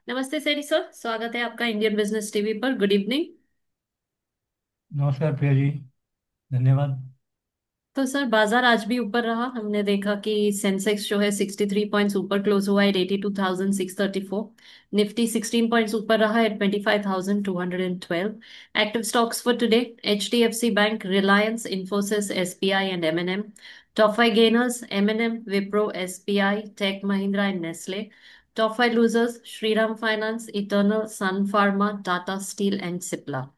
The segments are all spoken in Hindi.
नमस्ते सैनी सर, स्वागत है आपका इंडियन बिजनेस टीवी पर। Good evening. नमस्कार प्रिया जी। धन्यवाद। तो सर, बाजार आज भी ऊपर रहा। हमने देखा कि सेंसेक्स जो है 63 पॉइंट्स ऊपर क्लोज हुआ है, 82,634। निफ्टी 16 पॉइंट्स ऊपर रहा है, 25,212। Active stocks for today: HDFC Bank, Reliance, Infosys, SBI and M&M। Top five gainers: M&M, Wipro, SBI, Tech Mahindra and Nestle. Top five losers: Shriram Finance, Eternal, Sun Pharma, Tata Steel and Cipla.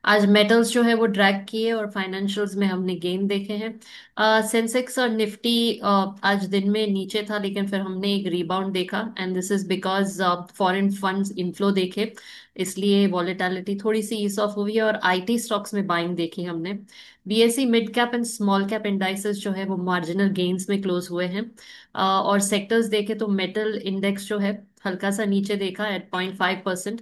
आज मेटल्स जो है वो ड्रैग किए और फाइनेंशियल्स में हमने गेन देखे हैं। सेंसेक्स और निफ्टी आज दिन में नीचे था, लेकिन फिर हमने एक रिबाउंड देखा, and this is because foreign funds inflow देखे, इसलिए वॉलेटिलिटी थोड़ी सी ईस ऑफ हुई है। और आईटी स्टॉक्स में बाइंग देखी हमने। BSE mid cap and small cap indices जो है वो मार्जिनल गेन्स में क्लोज हुए हैं। और सेक्टर्स देखे तो मेटल इंडेक्स जो है हल्का सा नीचे देखा at 0.5%।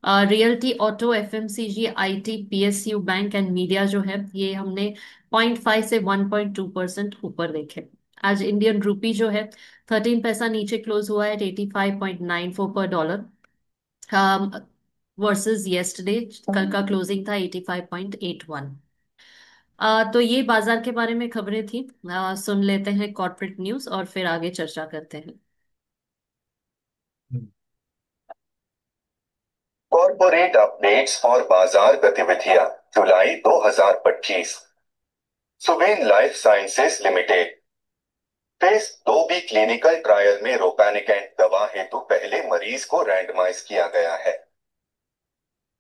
Realty, auto, FMCG, IT, PSU bank and media जो है ये हमने 0.5 से 1.2% ऊपर देखे। आज इंडियन रूपी जो है 13 पैसा नीचे क्लोज हुआ है, 85.94 पर डॉलर, वर्सेस येस्टरडे कल का क्लोजिंग था 85.81। तो ये बाजार के बारे में खबरें थी। सुन लेते हैं कॉर्पोरेट न्यूज और फिर आगे चर्चा करते हैं। कॉरपोरेट अपडेट्स और बाजार गतिविधियां जुलाई 2025। Suven life sciences limited phase 2B clinical trial में रोपानिकेंट दवा हेतु पहले मरीज को रैंडमाइज किया गया है।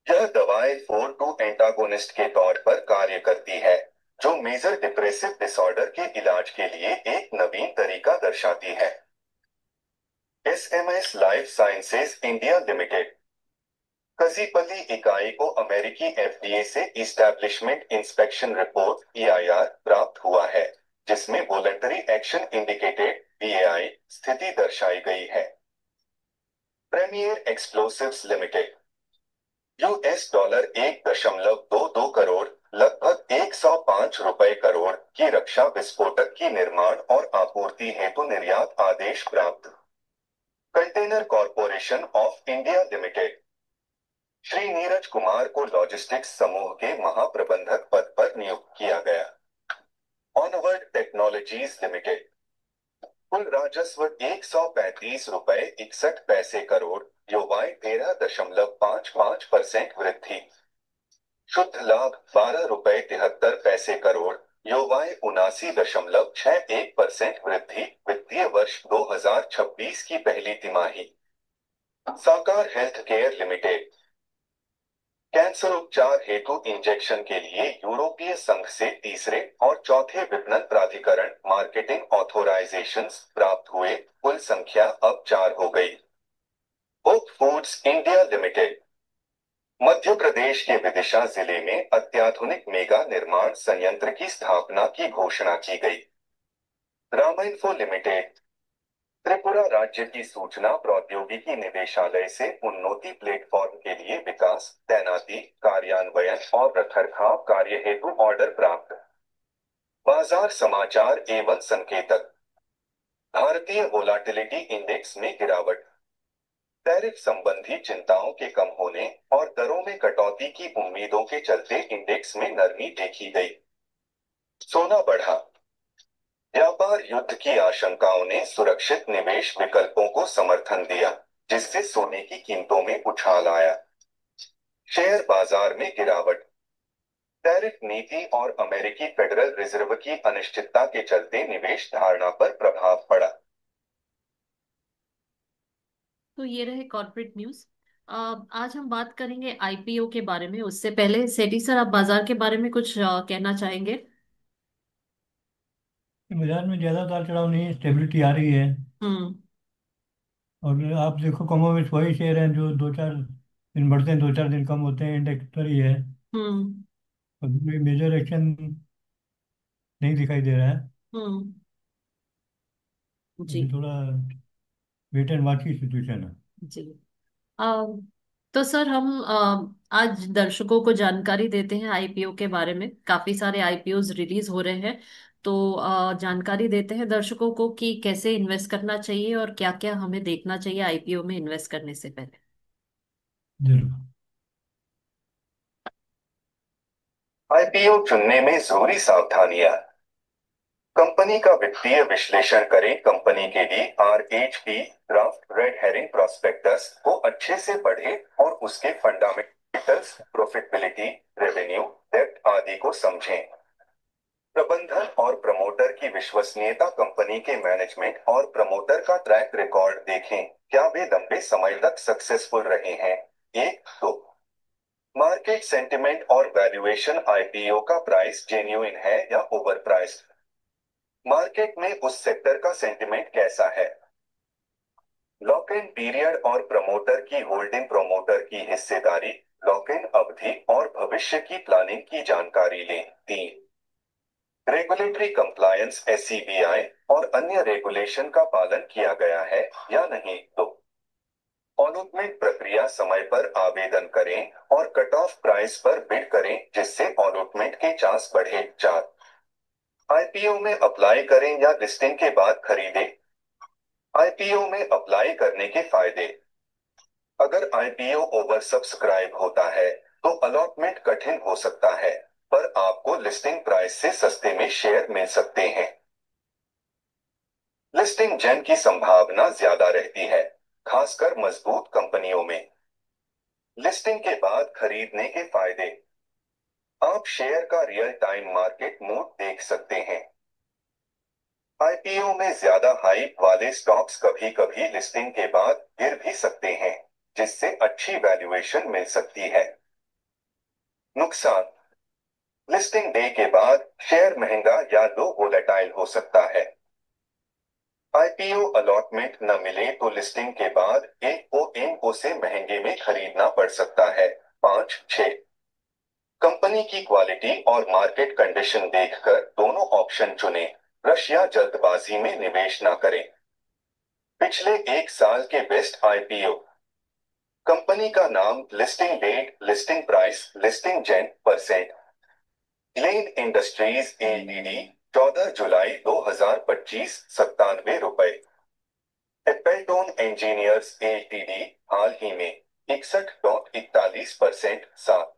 यह दवाएं 4-2 एंटागोनिस्ट के तौर पर कार्य करती है, जो मेजर डिप्रेसिव डिसऑर्डर के इलाज के लिए एक नवीन तरीका दर्शाती है। SMS life sciences India limited Kazipally इकाई को अमेरिकी FDA से इस्टेब्लिशमेंट इंस्पेक्शन रिपोर्ट EIR प्राप्त हुआ है, जिसमें वॉलंटरी एक्शन इंडिकेटेड VAI स्थिति दर्शाई गई है। प्रीमियर एक्सप्लोसिव्स लिमिटेड $1 1.22 करोड़, लगभग ₹105 करोड़ की रक्षा विस्फोटक की निर्माण और आपूर्ति हेतु निर्यात आदेश प्राप्त। Container corporation of India limited Shri Neeraj Kumar को लॉजिस्टिक्स समूह के महाप्रबंधक पद पर नियुक्त किया गया। ऑनवर्ड टेक्नोलॉजीज लिमिटेड कुल राजस्व ₹135.61 करोड़, जो Y 13.55% वृद्धि। शुद्ध लाभ ₹12.73 करोड़, जो Y 79.61% वृद्धि। वित्तीय वर्ष 2026 की पहली तिमाही। साकार हेल्थ केयर लिमिटेड कैंसर उपचार हेतु इंजेक्शन के लिए यूरोपीय संघ से तीसरे और चौथे विपणन प्राधिकरण मार्केटिंग ऑथोराइजेशंस प्राप्त हुए, कुल संख्या अब 4 हो गई। Okay foods India limited Madhya Pradesh के विदिशा जिले में अत्याधुनिक मेगा निर्माण संयंत्र की स्थापना की घोषणा की गई। रामाइंफो लिमिटेड त्रिपुरा राज्य की सूचना प्रौद्योगिकी निदेशालय से उन्नति प्लेटफॉर्म के लिए विकास, तैनाती, कार्यान्वयन और रखरखाव कार्य हेतु ऑर्डर प्राप्त। बाजार समाचार एवं संकेतक। भारतीय वोलाटिलिटी इंडेक्स में गिरावट। टैरिफ संबंधी चिंताओं के कम होने और दरों में कटौती की उम्मीदों के चलते इंडेक्स में नरमी देखी गई। सोना बढ़ा। व्यापार युद्ध की आशंकाओं ने सुरक्षित निवेश विकल्पों को समर्थन दिया, जिससे सोने की कीमतों में उछाल आया। शेयर बाजार में गिरावट। टैरिफ नीति और अमेरिकी फेडरल रिजर्व की अनिश्चितता के चलते निवेश धारणा पर प्रभाव पड़ा। तो ये रहे कॉर्पोरेट न्यूज। आज हम बात करेंगे IPO के बारे में। उससे पहले सेठी सर, आप बाजार के बारे में कुछ कहना चाहेंगे? बाजार में ज़्यादा उतार चढ़ाव नहीं है, स्टेबिलिटी आ रही है। हम्म। और आप देखो, कमोबेश वही शेयर हैं जो 2-4 दिन बढ़ते हैं, 2-4 दिन कम होते हैं, इंडेक्स पर ही है। हम्म। अभी मेजर एक्शन नहीं दिखाई दे रहा है। हम्म। जी। अभी थोड़ा वेट एंड वॉच की सिचुएशन है। जी। अ, तो सर, हम आज दर्शकों को जानकारी देते हैं IPO के बारे में। काफी सारे IPOs रिलीज हो रहे हैं, तो जानकारी देते हैं दर्शकों को कि कैसे इन्वेस्ट करना चाहिए और क्या क्या हमें देखना चाहिए IPO में इन्वेस्ट करने से पहले। जरूर। आईपीओ चुनने में जरूरी सावधानियां। कंपनी का वित्तीय विश्लेषण करें। कंपनी के लिए RHP, draft, red herring prospectus को अच्छे से पढ़ें और उसके फंडामेंटल्स, प्रॉफिटेबिलिटी, रेवेन्यू, डेब्ट आदि को समझें। प्रबंधन और प्रमोटर की विश्वसनीयता। कंपनी के मैनेजमेंट और प्रमोटर का ट्रैक रिकॉर्ड देखें। क्या वे लंबे समय तक सक्सेसफुल रहे हैं? एक दो। मार्केट सेंटिमेंट और वैल्यूएशन। आईपीओ का प्राइस जेन्युइन है या ओवर प्राइस्ड? मार्केट में उस सेक्टर का सेंटिमेंट कैसा है? लॉक इन पीरियड और प्रमोटर की होल्डिंग। प्रमोटर की हिस्सेदारी, लॉक इन अवधि और भविष्य की प्लानिंग की जानकारी लें। तीन। रेगुलेटरी कंप्लायंस, SEBI और अन्य रेगुलेशन का पालन किया गया है या नहीं। दो। अलॉटमेंट प्रक्रिया। समय पर आवेदन करें और कट ऑफ प्राइस पर बिड करें जिससे अलॉटमेंट के चांस बढ़े। चार। आईपीओ में अप्लाई करें या लिस्टिंग के बाद खरीदें। आईपीओ में अप्लाई करने के फायदे। अगर आईपीओ ओवर सब्सक्राइब होता है तो अलॉटमेंट कठिन हो सकता है, पर आपको लिस्टिंग प्राइस से सस्ते में शेयर मिल सकते हैं। लिस्टिंग जन की संभावना ज्यादा रहती है, खासकर मजबूत कंपनियों में। लिस्टिंग के बाद खरीदने के फायदे। आप शेयर का रियल टाइम मार्केट मूव देख सकते हैं। आईपीओ में ज्यादा हाइप वाले स्टॉक्स कभी कभी लिस्टिंग के बाद गिर भी सकते हैं, जिससे अच्छी वैल्यूएशन मिल सकती है। नुकसान। लिस्टिंग डे के बाद शेयर महंगा या लो वोलेटाइल हो सकता है। आईपीओ अलॉटमेंट न मिले तो लिस्टिंग के बाद एओएमओ से महंगे में खरीदना पड़ सकता है। पाँच छः। कंपनी की क्वालिटी और मार्केट कंडीशन देखकर दोनों ऑप्शन चुनें। रश या जल्दबाजी में निवेश न करें। पिछले एक साल के बेस्ट आईपीओ। कंपनी का नाम, listing date, listing price, listing gain, percent. Glen industries LTD, 14 जुलाई 2025, ₹97। एप्पलटोन इंजीनियर्स एलटीडी, हाल ही में 61.41%। सात।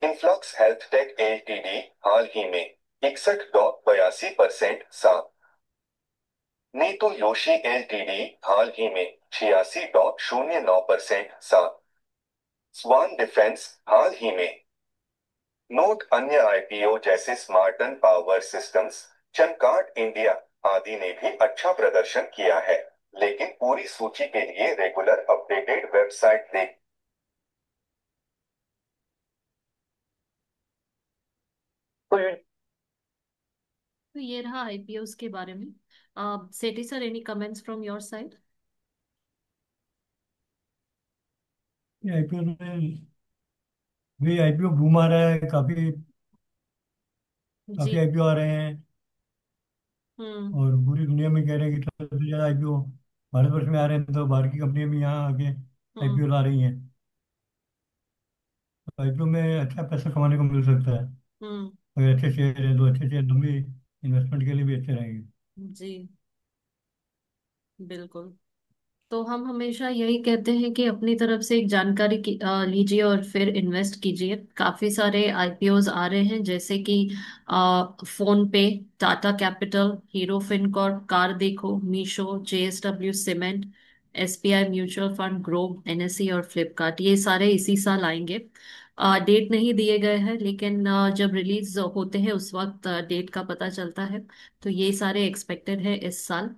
इन्फ्लक्स हेल्थ टेक एलटीडी, हाल ही में 61.82%। सात। नीतू योशी एलटीडी, हाल ही में 86.09%। सात। स्वान डिफेंस, हाल ही में। नोट अन्य आईपीओ जैसे स्मार्टन पावर सिस्टम्स, चनकार्ट इंडिया आदि ने भी अच्छा प्रदर्शन किया है, लेकिन पूरी सूची के लिए रेगुलर अपडेटेड वेबसाइट देख। तो ये रहा आईपीओस के बारे में। Sethi sir, any comments from your side? ये आईपीओ में भी आईपीओ बूम आ रहा है, काफी जी। काफी आईपीओ आ रहे हैं। हम्म। और पूरी दुनिया में कह रहे हैं कि सबसे ज्यादा आईपीओ भारतवर्ष में आ रहे हैं, तो बाहर की कंपनियां भी यहाँ आके हम्म। आईपीओ ला रही हैं। तो आईपीओ में अच्छा पैसा कमाने को मिल सकता है। हम्म। अगर अच्छे शेयर है तो अच्छे शेयर लंबी इन्वेस्टमेंट के लिए भी अच्छे रहेंगे। जी, बिल्कुल। तो हम हमेशा यही कहते हैं कि अपनी तरफ से एक जानकारी लीजिए और फिर इन्वेस्ट कीजिए। काफी सारे आईपीओज आ रहे हैं, जैसे कि PhonePe, Tata capital, Hero FinCorp, CarDekho, Meesho, JSW cement, SBI mutual fund, Groww, NSE और फ्लिपकार्ट। ये सारे इसी साल आएंगे। डेट नहीं दिए गए हैं, लेकिन जब रिलीज होते हैं उस वक्त डेट का पता चलता है। तो ये सारे एक्सपेक्टेड है इस साल।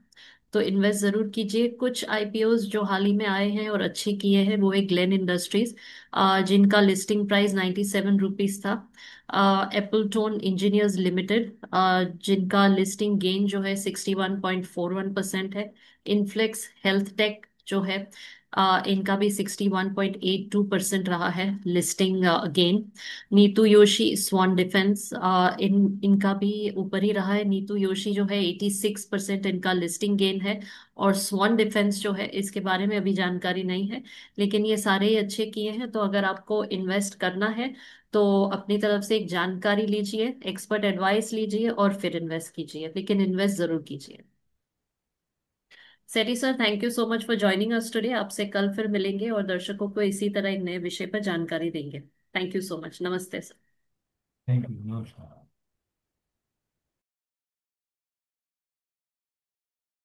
तो इन्वेस्ट जरूर कीजिए। कुछ आईपीओज जो हाल ही में आए हैं और अच्छे किए हैं वो है ग्लेन इंडस्ट्रीज, जिनका लिस्टिंग प्राइस ₹97 था। एप्पलटोन इंजीनियर्स लिमिटेड, जिनका लिस्टिंग गेन जो है 61.41% है। इन्फ्लेक्स हेल्थ टेक जो है, इनका भी 61.82% रहा है लिस्टिंग गेन। नीतू योशी स्वान डिफेंस, इनका भी ऊपर ही रहा है। नीतू योशी जो है 86% इनका लिस्टिंग गेन है। और स्वान डिफेंस जो है, इसके बारे में अभी जानकारी नहीं है, लेकिन ये सारे ही अच्छे किए हैं। तो अगर आपको इन्वेस्ट करना है तो अपनी तरफ से एक जानकारी लीजिए, एक्सपर्ट एडवाइस लीजिए और फिर इन्वेस्ट कीजिए, लेकिन इन्वेस्ट जरूर कीजिए। Sethi sir, thank you so much for joining us today. आपसे कल फिर मिलेंगे और दर्शकों को इसी तरह एक नए विषय पर जानकारी देंगे। Thank you so much. नमस्ते सर। थैंक यू, नमस्कार।